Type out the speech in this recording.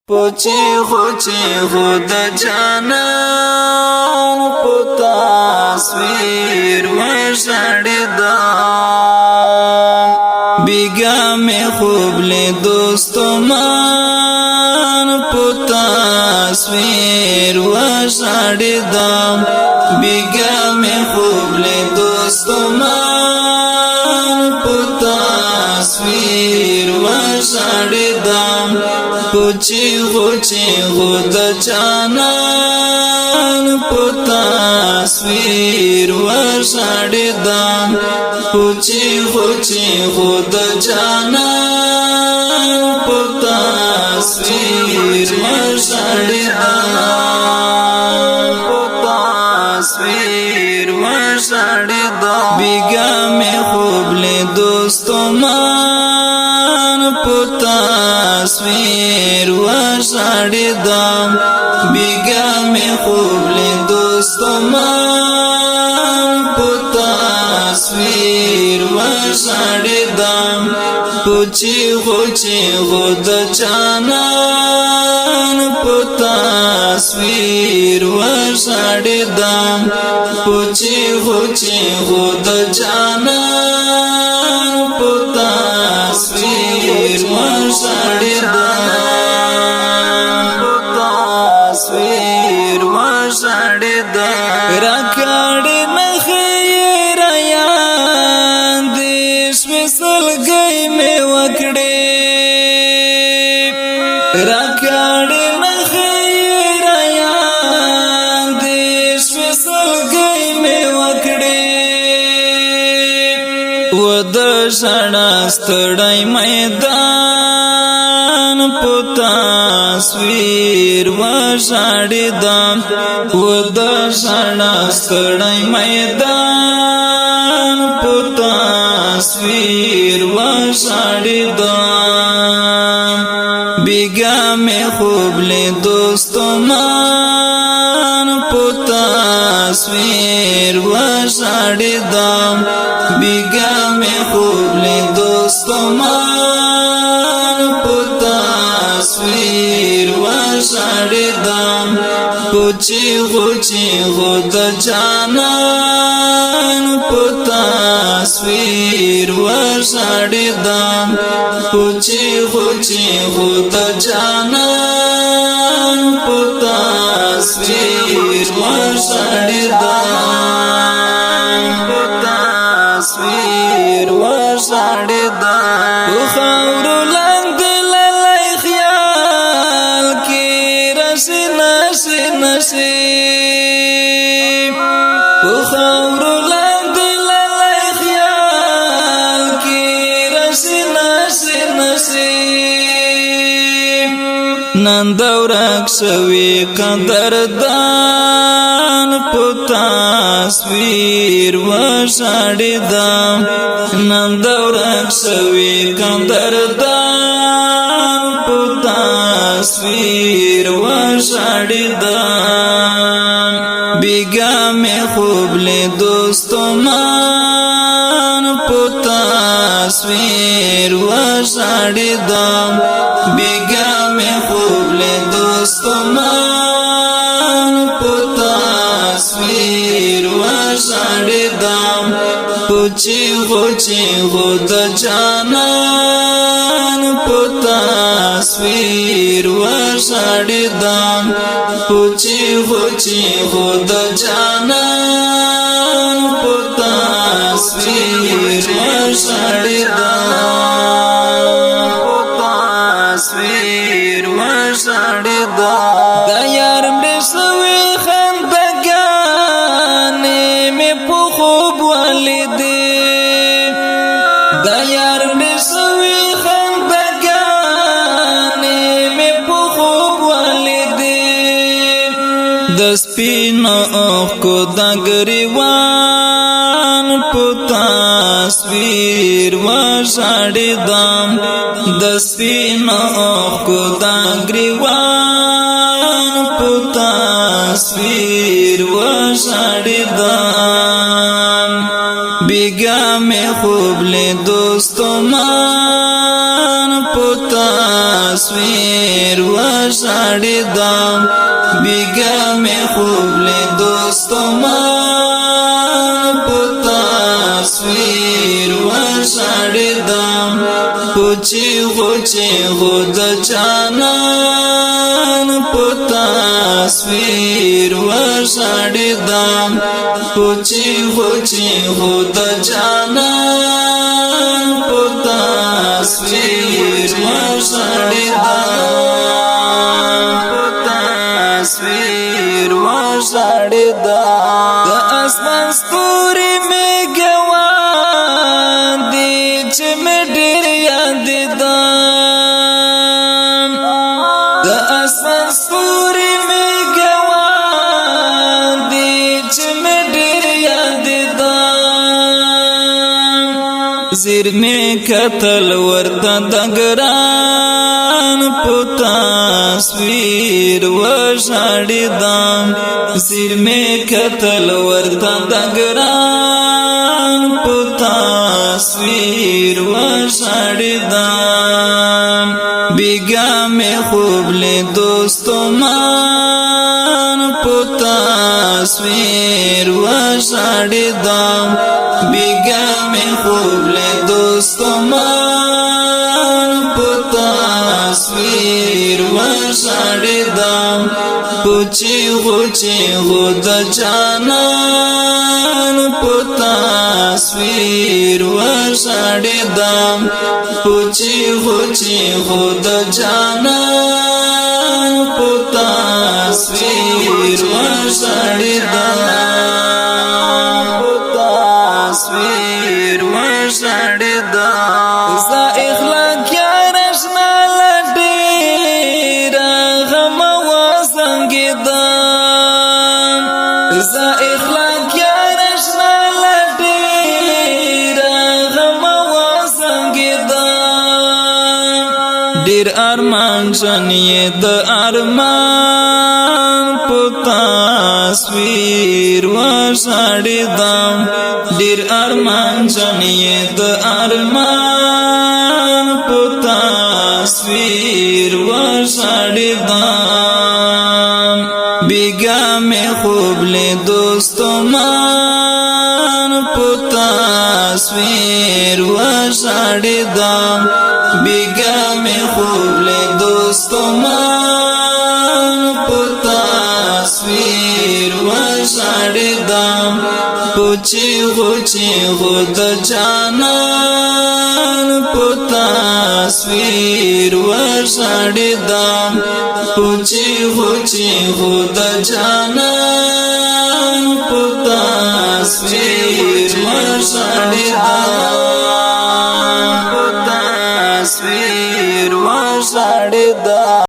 پوچی خود جانان پتا تصویر وشڑدان بیگا میں خوب لے دوستو مان پتا تصویر وشڑدان بیگا میں خوب لے دوستو مان پتا تصویر وشڑدان پوچی خود جانان پتا تصویر وشڑدان پوچی خود جانان پتا تصویر وشڑدان پتا تصویر وشڑدان بیگا میں خوب لے دوستو مان پتا تصویر وشڑدان بیگا میں خوب لے دوستو مان پتا تصویر وشڑدان پوچی خود جانان پتا تصویر وشڑدان پوچی خود جانان پتا تصویر وشڑدان پتا تصویر وشڑدان راکاڑی نخیر یان دیش مثل گئی میں وکڑی راکاڑی نخیر یان دیش مثل گئی میں وکڑی ود شڑاستڑائی میدان پتا تصویر وشڑدان ود شڑاستڑائی میدان پتا تصویر وشڑدان بیگا میں خوب لے دوستو مان پتا تصویر وشڑدان بیگا میں خوب لے دوستو مان پتا تصویر وشڑدان پوچی خود جانان پتا تصویر وشڑدان پوچی خود جانان پتا تصویر وشڑدان پتا تصویر وشڑدان خاور لند للی خیال کی رسی نصیب خاور لند للی خیال کی رسی نصیب نندورک سوی قدردان پتا تصویر وشڑدان نندورک سوی قدردان پتا تصویر وشڑدان بیگا میں خوب لے دوستو مان پتا تصویر وشڑدان بیگا میں خوب لے دوستو مان پتا تصویر وشڑدان پوچی خود جانان پتا تصویر وشڑدان پوچی خود جانان پتا تصویر وشڑدان پتا تصویر وشڑدان دا یار بسوی خندگانی میں پخوب والدی دا یار بسوی خندگانی میں پخوب والدی دسپینو کو دا گریوان پتا تصویر وشڑدان دسپینو کو دا گریوان پتا تصویر وشڑدان بیگا میں خوب لے دوستو مان پتا تصویر وشاړې دام بیګا مې خوب لیدو ستومان په تصویر وشاړې دام پوچی غو د جانان په تصویر وشاړې دام پوچی غو د جانان په تصویر وشاړې دام په تصویر وشاړې دام د اسمان ستوري مې ګوان دي چې مې ډېر یاد دام د اسمان ستوري مې ګوان دي چې مې ډېر یاد دام زیر مې کتل ورته د ګران په تصویر وشاړې دام زیر مې کتل ورته د ګران په تصویر وشاړې دام بیګا مې خوب لیدو ستومان په تصویر وشاړې دام بیګا مې خوب لیدو ستومان په تصویر وشاړې دام پوچی غو د جانان په تصویر وشاړې دام پوچی غو د جانان په تصویر وشاړې دام په تصویر وشاړې دام زه اخلاق یارشنا لډېره غم وزنګېدم زه اخلاق یارشنا لډېره غم وزنګېدم ډېر ارمان جن یې د ارمان په تصویر وشاړې دام ډېر ارمان جن یې د ارمان په تصویر وشاړې دام بیګا مې خوب لیدو ستومان په تصویر وشاړې دام بیګا مې خوب لیدو ستومان په تصویر وشاړې دام پوچی غو د جانان په تصویر وشاړې دام پوچی غو د جانان په تصویر وشاړې دام